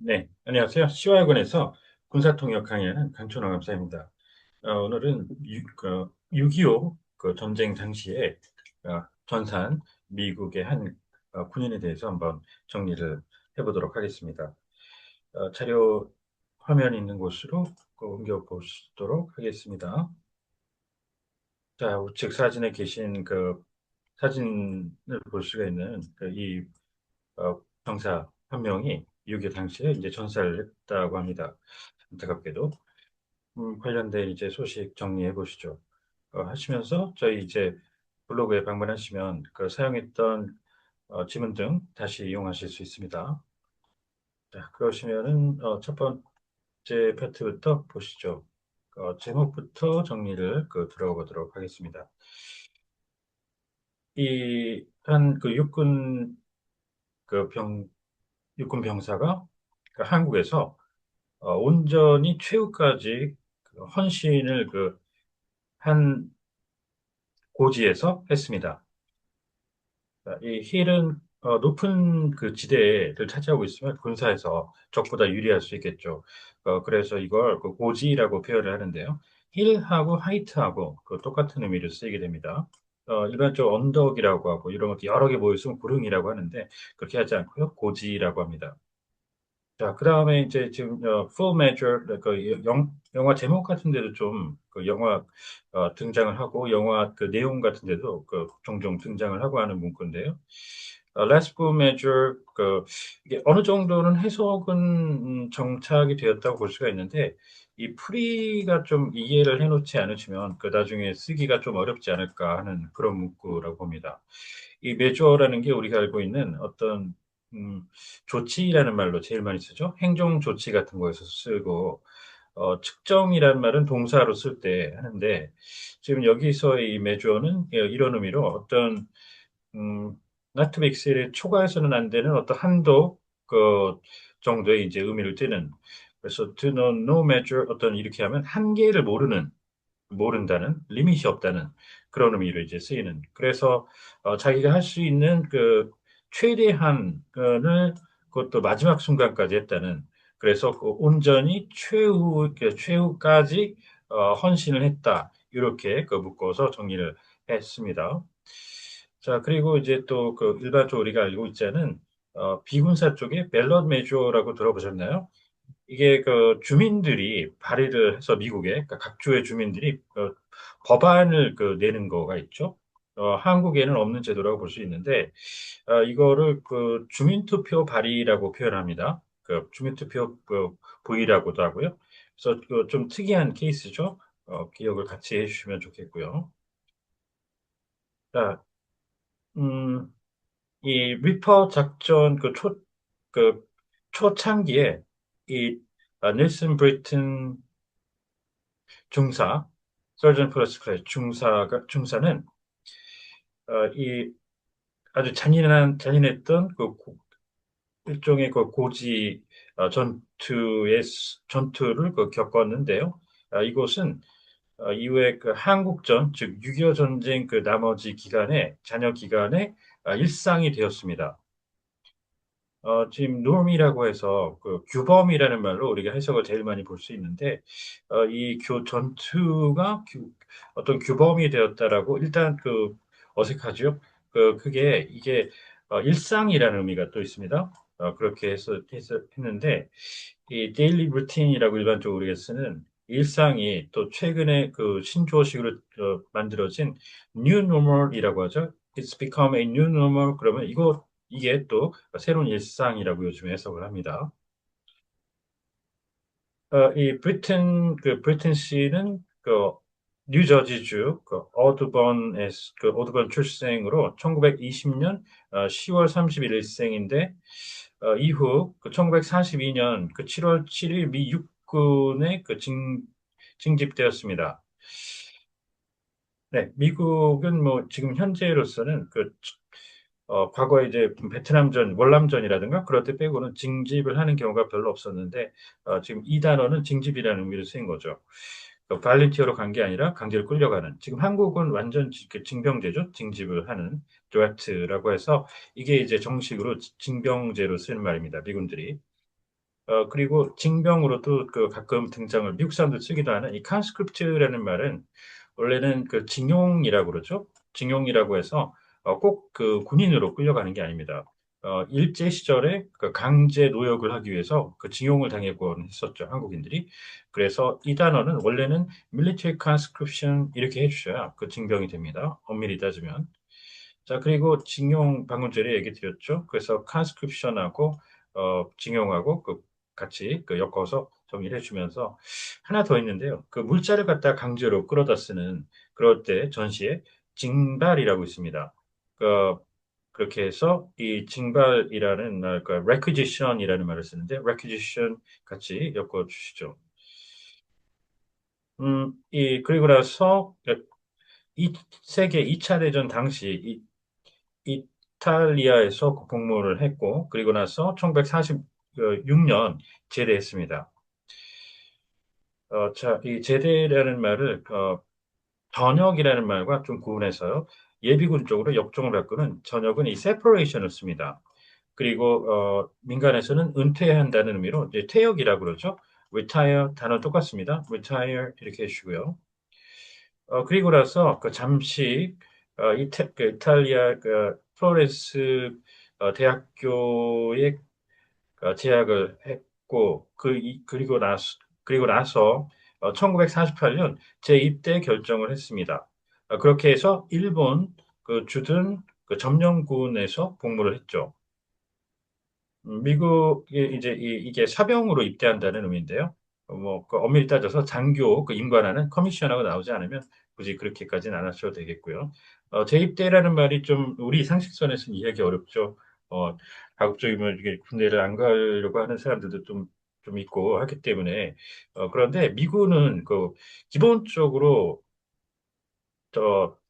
네, 안녕하세요. 시화학원에서 군사통역 강의하는 강촌호 강사입니다. 오늘은 6.25 그 전쟁 당시에 전산 미국의 한 군인에 대해서 한번 정리를 해보도록 하겠습니다. 자료 화면 있는 곳으로 옮겨 보시도록 하겠습니다. 자, 우측 사진에 계신 그 사진을 볼 수가 있는 이 병사 한 명이 6.25 당시에 이제 전사를 했다고 합니다. 안타깝게도. 관련된 이제 소식 정리해 보시죠. 하시면서 저희 이제 블로그에 방문하시면 그 사용했던 지문 등 다시 이용하실 수 있습니다. 자, 그러시면은 첫 번째 파트부터 보시죠. 제목부터 정리를 들어보도록 하겠습니다. 이 한 그 그 병, 육군 병사가 한국에서 온전히 최후까지 헌신을 한 고지에서 했습니다. 이 힐은 높은 그 지대를 차지하고 있으면 군사에서 적보다 유리할 수 있겠죠. 그래서 이걸 고지라고 표현을 하는데요. 힐하고 하이트하고 똑같은 의미를 쓰이게 됩니다. 일반적으로 언덕이라고 하고 이런 것도 여러 개 모였으면 구릉이라고 하는데 그렇게 하지 않고요. 고지라고 합니다. 자, 그 다음에 이제 지금 Full Measure 영화 제목 같은 데도 좀 영화 등장을 하고 영화 내용 같은 데도 종종 등장을 하고 하는 문구인데요. Last Full Measure 이게 어느 정도는 해석은 정착이 되었다고 볼 수가 있는데 이 풀이가 좀 이해를 해놓지 않으시면 나중에 쓰기가 좀 어렵지 않을까 하는 그런 문구라고 봅니다. 이 메저라는 게 우리가 알고 있는 어떤 음, 조치라는 말로 제일 많이 쓰죠. 행정 조치 같은 거에서 쓰고 측정이라는 말은 동사로 쓸 때 하는데 지금 여기서 이 measure는 이런 의미로 어떤 음, not to be exceeded 초과해서는 안 되는 어떤 한도 그 정도의 이제 의미를 띠는 그래서 to know no measure 어떤 이렇게 하면 한계를 모른다는 리밋이 없다는 그런 의미로 이제 쓰이는 그래서 자기가 할 수 있는 최대한을 그것도 마지막 순간까지 했다는 그래서 온전히 최후까지 헌신을 했다 이렇게 묶어서 정리를 했습니다. 자 그리고 이제 또 일반적으로 우리가 알고 있자는 비군사 쪽에 밸런 메주어라고 들어보셨나요? 이게 주민들이 발의를 해서 미국에 각 주의 주민들이 법안을 내는 거가 있죠. 한국에는 없는 제도라고 볼 수 있는데 이거를 주민투표 발의라고 표현합니다. 주민투표 부의라고도 하고요. 그래서 좀 특이한 케이스죠. 기억을 같이 해주시면 좋겠고요. 자, 음, 이 리퍼 작전 그 초창기에 이 닐슨 브리튼 중사, 서전 플러스 클래스 중사는 이 아주 잔인했던 일종의 고지 전투를 겪었는데요. 이곳은 이후에 한국전, 즉 6.25 전쟁 나머지 잔여 기간에 일상이 되었습니다. 지금 norm이라고 해서 규범이라는 말로 우리가 해석을 제일 많이 볼 수 있는데 이 전투가 어떤 규범이 되었다라고 일단 어색하죠. 그게 이게 일상이라는 의미가 또 있습니다. 그렇게 했는데 이 데일리 루틴이라고 일반적으로 우리가 쓰는 일상이 또 최근에 신조어식으로 만들어진 new normal이라고 하죠. It's become a new normal. 그러면 이게 또 새로운 일상이라고 요즘에 해석을 합니다. 이 브리튼시는 뉴저지주 오드번 출생으로 1920년 10월 31일생인데 이후 1942년 7월 7일 미 육군에 징집되었습니다. 네, 미국은 뭐 지금 현재로서는 과거에 이제 베트남전, 월남전이라든가 그럴 때 빼고는 징집을 하는 경우가 별로 없었는데 지금 이 단어는 징집이라는 의미로 쓰인 거죠. 발렌티어로 간 게 아니라 강제로 끌려가는. 지금 한국은 완전 징병제죠. 징집을 하는 드래프트라고 해서 이게 이제 정식으로 징병제로 쓰는 말입니다. 미군들이. 그리고 징병으로도 그 가끔 등장을 미국 사람들 쓰기도 하는 이 conscript라는 말은 원래는 그 징용이라고 그러죠. 징용이라고 해서 꼭 그 군인으로 끌려가는 게 아닙니다. 일제 시절에 그 강제 노역을 하기 위해서 그 징용을 당했곤 했었죠, 한국인들이. 그래서 이 단어는 원래는 military conscription 이렇게 해주셔야 그 징병이 됩니다. 엄밀히 따지면. 자, 그리고 징용 방금 전에 얘기 드렸죠. 그래서 conscription하고 징용하고 그 같이 그 엮어서 정리를 해주면서 하나 더 있는데요. 그 물자를 갖다 강제로 끌어다 쓰는 그럴 때 전시에 징발이라고 있습니다. 그 그렇게 해서 이 징발이라는 말, 그 requisition이라는 말을 쓰는데 requisition 같이 엮어 주시죠. 그리고 나서 이 세계 2차 대전 당시 이탈리아에서 복무를 했고, 그리고 나서 1946년 제대했습니다. 자, 이 제대라는 말을, 전역이라는 말과 좀 구분해서요. 예비군 쪽으로 역종을 바꾸는 전역은 이 separation을 씁니다. 그리고, 민간에서는 은퇴한다는 의미로 이제 퇴역이라고 그러죠. retire 단어 똑같습니다. retire 이렇게 해주시고요. 그리고 나서 그 잠시 그 이탈리아 그 플로렌스 대학교에 재학을 했고 그리고 나서 1948년 재입대 결정을 했습니다. 그렇게 해서 일본 그 주둔 그 점령군에서 복무를 했죠. 미국에 이제 이게 사병으로 입대한다는 의미인데요. 그 엄밀히 따져서 장교 그 임관하는 커미션하고 나오지 않으면 굳이 그렇게까지는 안 하셔도 되겠고요. 재입대라는 말이 좀 우리 상식선에서는 이해하기 어렵죠. 가급적이면 이게 군대를 안 가려고 하는 사람들도 좀 있고 하기 때문에 그런데 미군은 그 기본적으로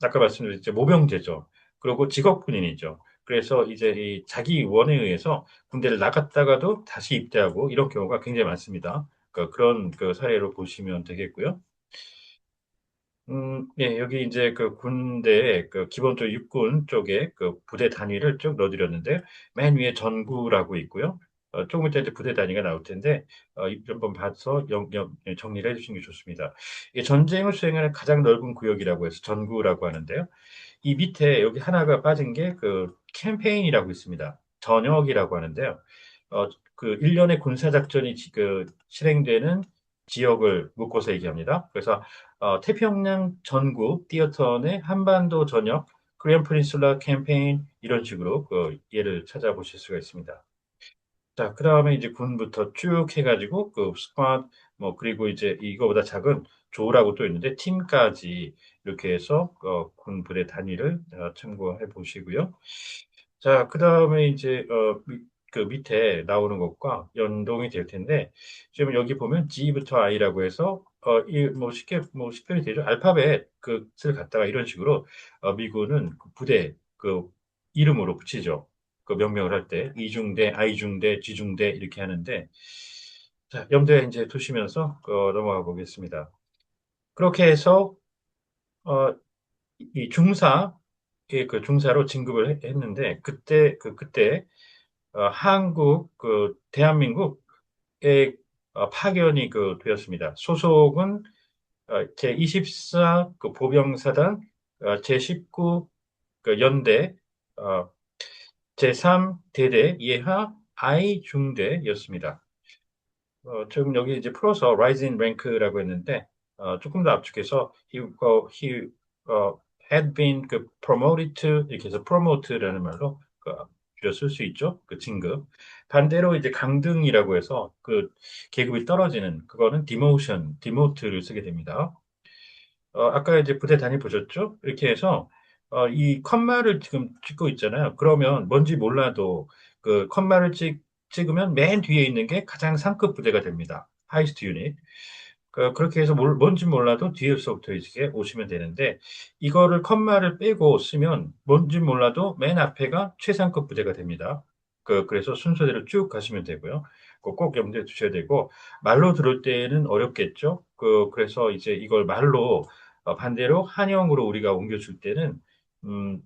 아까 말씀드렸죠. 모병제죠. 그리고 직업군인이죠. 그래서 이제 이 자기 원에 의해서 군대를 나갔다가도 다시 입대하고 이런 경우가 굉장히 많습니다. 그런 그 사례로 보시면 되겠고요. 예, 여기 이제 그 군대, 그 기본적으로 육군 쪽에 그 부대 단위를 쭉 넣어드렸는데, 맨 위에 전구라고 있고요. 조금 이따 이제 부대 단위가 나올 텐데, 한번 봐서 정리를 해주시는 게 좋습니다. 이 전쟁을 수행하는 가장 넓은 구역이라고 해서 전구라고 하는데요. 이 밑에 여기 하나가 빠진 게 그 캠페인이라고 있습니다. 전역이라고 하는데요. 그 일련의 군사작전이 실행되는 지역을 묶어서 얘기합니다. 그래서 태평양 전국 티어터 내 한반도 전역, 코리안 프린슐라 캠페인 이런 식으로 그 예를 찾아보실 수가 있습니다. 자, 그 다음에 이제 군부터 쭉 해가지고 그 스쿼드 뭐 그리고 이제 이거보다 작은 조라고 또 있는데 팀까지 이렇게 해서 군 부대 단위를 참고해 보시고요. 자, 그 다음에 이제 그 밑에 나오는 것과 연동이 될 텐데 지금 여기 보면 G부터 I라고 해서 이뭐 쉽게 뭐 식별이 되죠. 알파벳 그을 갖다가 이런 식으로 미군은 그 부대 그 이름으로 붙이죠. 그 명명을 할 때 이중대, 아이중대, 지중대 이렇게 하는데 자, 염두에 이제 두시면서 넘어가 보겠습니다. 그렇게 해서 어, 이 중사 그 중사로 진급을 했는데 그때 한국 그 대한민국에 파견이 그 되었습니다. 소속은 제24 그 보병사단 제19 그 연대 제3 대대 예하 I 중대였습니다. 지금 여기 이제 풀어서 rise in rank라고 했는데 조금 더 압축해서 he had been 그 promoted to 이렇게 해서 promote라는 말로 줄여 쓸 수 있죠. 그 진급. 반대로 이제 강등이라고 해서 그 계급이 떨어지는 그거는 demote를 쓰게 됩니다. 아까 이제 부대 단위 보셨죠? 이렇게 해서 이 컴마를 지금 찍고 있잖아요. 그러면 뭔지 몰라도 그 컴마를 찍으면 맨 뒤에 있는 게 가장 상급 부대가 됩니다. 하이스트 유닛. 그렇게 해서 뭔지 몰라도 뒤에서부터 이렇게 오시면 되는데 이거를 컴마를 빼고 쓰면 뭔지 몰라도 맨 앞에가 최상급 부대가 됩니다. 그래서 순서대로 쭉 가시면 되고요. 꼭 염두에 두셔야 되고 말로 들을 때는 어렵겠죠. 그래서 이제 이걸 말로 반대로 한영으로 우리가 옮겨줄 때는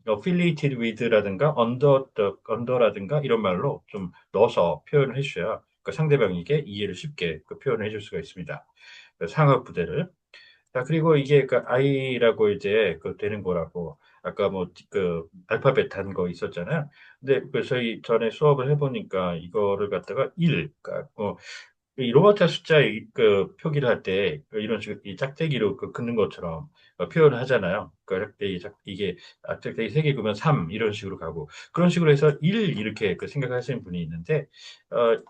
affiliated with라든가 under라든가 이런 말로 좀 넣어서 표현을 해주셔야 그 상대방에게 이해를 쉽게 그 표현해 줄 수가 있습니다. 그 상하 부대를. 자, 그리고 이게 그 I라고 이제 그 되는 거라고 아까 뭐 그 알파벳 단 거 있었잖아요. 근데 그 저희 전에 수업을 해보니까 이거를 갖다가 1, 그러니까 이 로버트 숫자 그 표기를 할 때 이런 식으로 이 짝대기로 그 긋는 것처럼 표현을 하잖아요. 그 짝대기, 이게 짝대기 3개 그으면 3 이런 식으로 가고 그런 식으로 해서 1 이렇게 그 생각하시는 분이 있는데 어,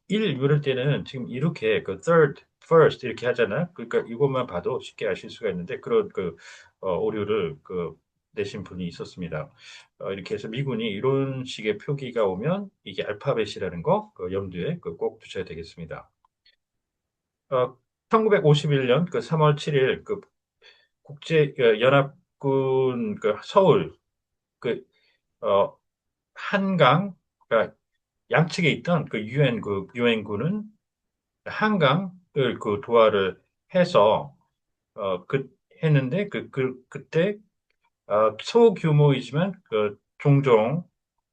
1 이럴 때는 지금 이렇게 그 third, first 이렇게 하잖아요. 그러니까 이것만 봐도 쉽게 아실 수가 있는데 그런 그 오류를 그 내신 분이 있었습니다. 이렇게 해서 미군이 이런 식의 표기가 오면 이게 알파벳이라는 거 염두에 꼭 두셔야 되겠습니다. 어, 1951년 그 3월 7일 그 국제 연합군 그 서울 그 한강 그러니까 양측에 있던 그 유엔군은 한강을 그 도하를 해서 그 했는데 그때 소규모이지만 그 종종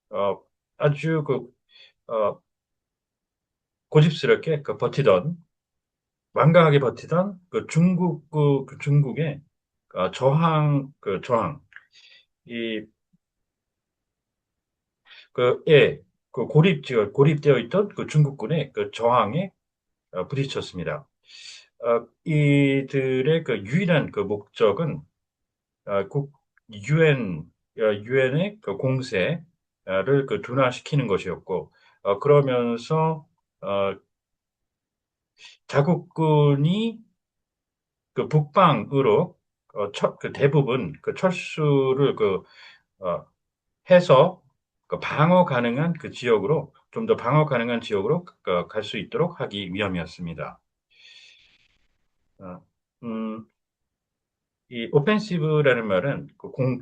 어, 아주 어, 고집스럽게 그 버티던 완강하게 버티던 그 중국의 저항 이 예, 고립되어 있던 그 중국군의 그 저항에 부딪혔습니다. 이들의 그 유일한 그 목적은 국 유엔 유엔의 그 공세를 그 둔화시키는 것이었고 그러면서 어, 자국군이 그 북방으로 그 대부분 그 철수를 어, 해서 그 방어 가능한 그 지역으로 좀 더 방어 가능한 지역으로 갈 수 있도록 하기 위함이었습니다. 어, 음, 이 오펜시브라는 말은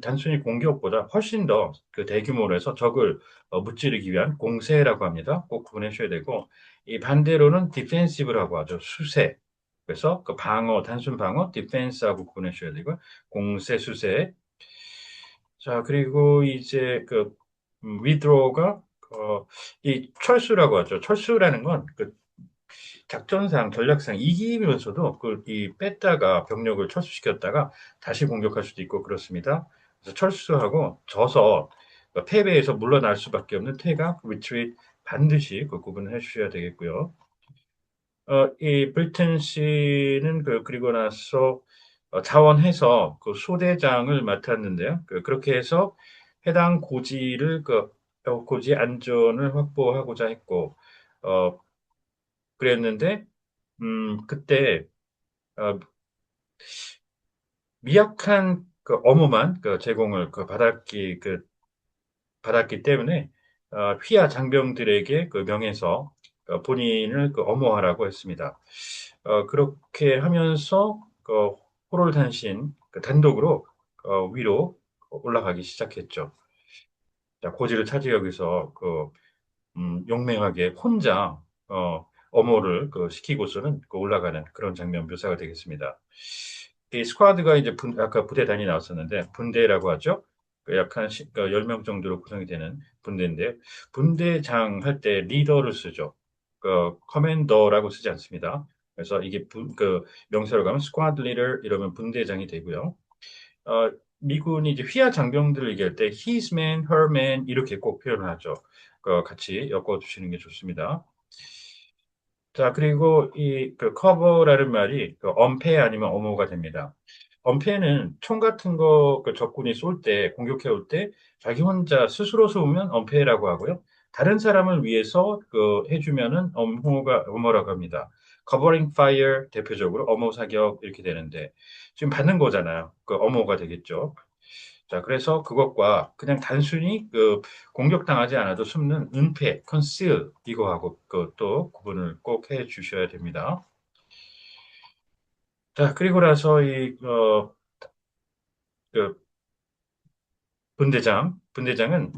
단순히 공격보다 훨씬 더 그 대규모로 해서 적을 무찌르기 위한 공세라고 합니다. 꼭 구분해 주셔야 되고 이 반대로는 디펜시브라고 하죠. 수세. 그래서 그 단순 방어, 디펜스하고 구분해 주셔야 되고 공세, 수세. 자, 그리고 이제 withdraw가 이 철수라고 하죠. 철수라는 건 작전상 전략상 이기면서도 이 뺐다가 병력을 철수시켰다가 다시 공격할 수도 있고 그렇습니다. 그래서 철수하고 져서 패배해서 물러날 수밖에 없는 퇴각, retreat 반드시 그 구분을 해주셔야 되겠고요. 이 브리튼 씨는 그리고 나서 자원해서 그 소대장을 맡았는데요. 그렇게 해서 해당 고지를 고지 안전을 확보하고자 했고 어, 그랬는데 그때 어, 미약한 어무만 제공을 받았기 때문에 휘하 장병들에게 명해서 본인을 엄호하라고 했습니다. 그렇게 하면서 호롤 단신 단독으로 위로 올라가기 시작했죠. 자, 고지를 차지하기 위해서 용맹하게 혼자 엄호를 시키고서는 올라가는 그런 장면 묘사가 되겠습니다. 이 스쿼드가 이제 아까 부대 단위 나왔었는데 분대라고 하죠. 약한 10명 정도로 구성이 되는 분대인데 분대장 할 때 리더를 쓰죠. 커맨더라고 쓰지 않습니다. 그래서 이게 명사로 가면 스쿼드 리더 이러면 분대장이 되고요. 어, 미군이 이제 휘하 장병들을 얘기할 때 his man, her man 이렇게 꼭 표현을 하죠. 같이 엮어 두시는 게 좋습니다. 자, 그리고 커버라는 말이 엄폐 아니면 엄호가 됩니다. 엄폐는 총 같은 적군이 쏠 때, 공격해 올 때, 자기 혼자 스스로 쏘면 엄폐라고 하고요. 다른 사람을 위해서 해주면은 엄호라고 합니다. Covering fire 대표적으로 엄호 사격 이렇게 되는데, 지금 받는 거잖아요. 엄호가 되겠죠. 자, 그래서 그것과 그냥 단순히 공격당하지 않아도 숨는 은폐, conceal 이거하고 또 구분을 꼭 해 주셔야 됩니다. 자, 그리고 나서 그 분대장은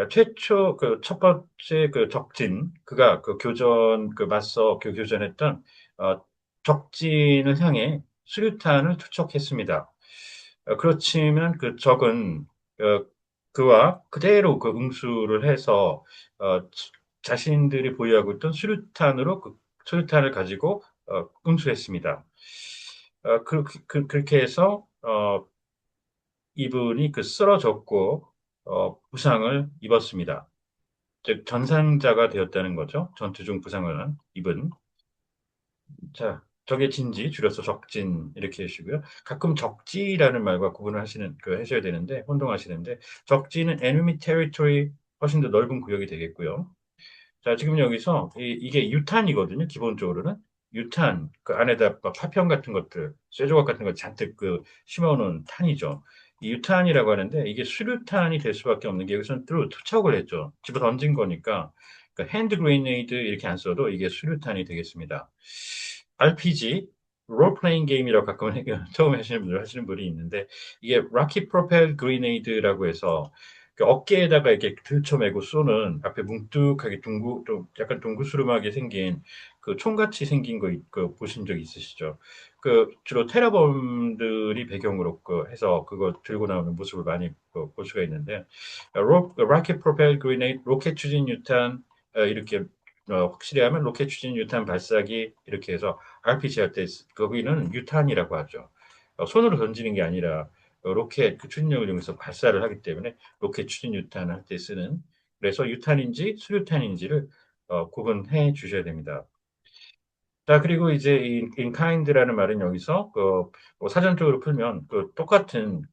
최초 첫 번째 적진 그가 맞서 교전했던 적진을 향해 수류탄을 투척했습니다. 그렇지만 적은 그와 그대로 응수를 해서 자신들이 보유하고 있던 수류탄으로 그 수류탄을 가지고 응수했습니다. 그렇게 해서 이분이 쓰러졌고 부상을 입었습니다. 즉 전상자가 되었다는 거죠. 전투 중 부상을 입은. 자, 적의 진지, 줄여서 적진, 이렇게 해주시고요. 가끔 적지라는 말과 구분을 하셔야 되는데, 혼동하시는데, 적지는 enemy territory, 훨씬 더 넓은 구역이 되겠고요. 자, 지금 여기서 이게 유탄이거든요. 기본적으로는. 유탄, 그 안에다 막 파편 같은 것들, 쇠조각 같은 거 잔뜩 심어놓은 탄이죠. 이 유탄이라고 하는데, 이게 수류탄이 될 수밖에 없는 게 여기서는 또 투척을 했죠. 집어 던진 거니까. 그러니까 핸드 그레이네이드 이렇게 안 써도 이게 수류탄이 되겠습니다. RPG, 롤플레잉 게임이라고 가끔 처음 하시는 분이 있는데, 이게 Rocket Propelled Grenade라고 해서 그 어깨에다가 이렇게 들쳐매고 쏘는 앞에 뭉툭하게 좀 약간 둥그스름하게 생긴 그 총같이 생긴 거 보신 적 있으시죠? 주로 테러범들이 배경으로 해서 그거 들고 나오는 모습을 많이 볼 수가 있는데, 로켓 프로펠 그리네이드, 로켓 추진 유탄, 이렇게 확실히 하면 로켓 추진 유탄 발사기 이렇게 해서 RPG 할 때 거기는 유탄이라고 하죠. 손으로 던지는 게 아니라 로켓 그 추진력을 이용해서 발사를 하기 때문에 로켓 추진 유탄을 할 때 쓰는, 그래서 유탄인지 수류탄인지를 구분해 주셔야 됩니다. 자, 그리고 이제 이 인카인드라는 말은 여기서 뭐 사전적으로 풀면 똑같은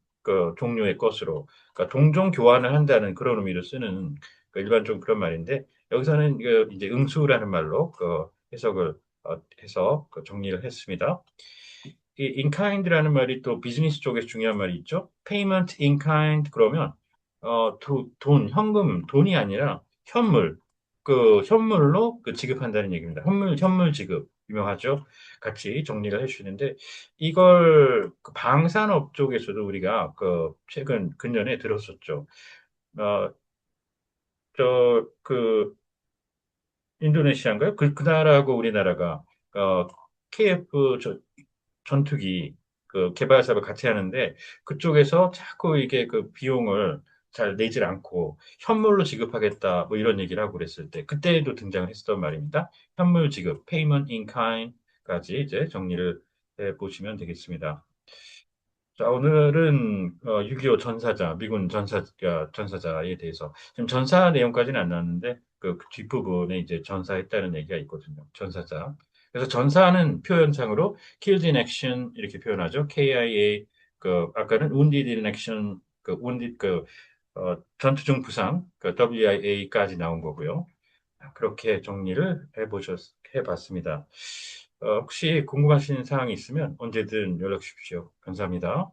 종류의 것으로, 그러니까 동종 교환을 한다는 그런 의미로 쓰는 일반적으로 그런 말인데, 여기서는 이제 응수라는 말로 해석을 해서 정리를 했습니다. 이 in-kind라는 말이 또 비즈니스 쪽에서 중요한 말이 있죠. payment in kind 그러면 현금, 돈이 아니라 현물, 현물로 지급한다는 얘기입니다. 현물 지급 유명하죠. 같이 정리를 해주시는데 이걸 방산업 쪽에서도 우리가 최근 근년에 들었었죠. 어, 인도네시아인가요? 그 나라하고 우리나라가 KF 전투기 개발 사업을 같이 하는데 그쪽에서 자꾸 이게 비용을 잘 내질 않고 현물로 지급하겠다 뭐 이런 얘기를 하고 그랬을 때 그때도 등장을 했었던 말입니다. 현물 지급, payment in kind까지 이제 정리를 해 보시면 되겠습니다. 자, 오늘은 6.25 전사자, 미군 전사자에 대해서 지금 전사 내용까지는 안 나왔는데 그 뒷부분에 이제 전사했다는 얘기가 있거든요. 전사자. 그래서 전사는 표현상으로 killed in action 이렇게 표현하죠. KIA 아까는 wounded in action wounded 전투 중 부상 WIA까지 나온 거고요. 그렇게 정리를 해봤습니다. 혹시 궁금하신 사항이 있으면 언제든 연락 주십시오. 감사합니다.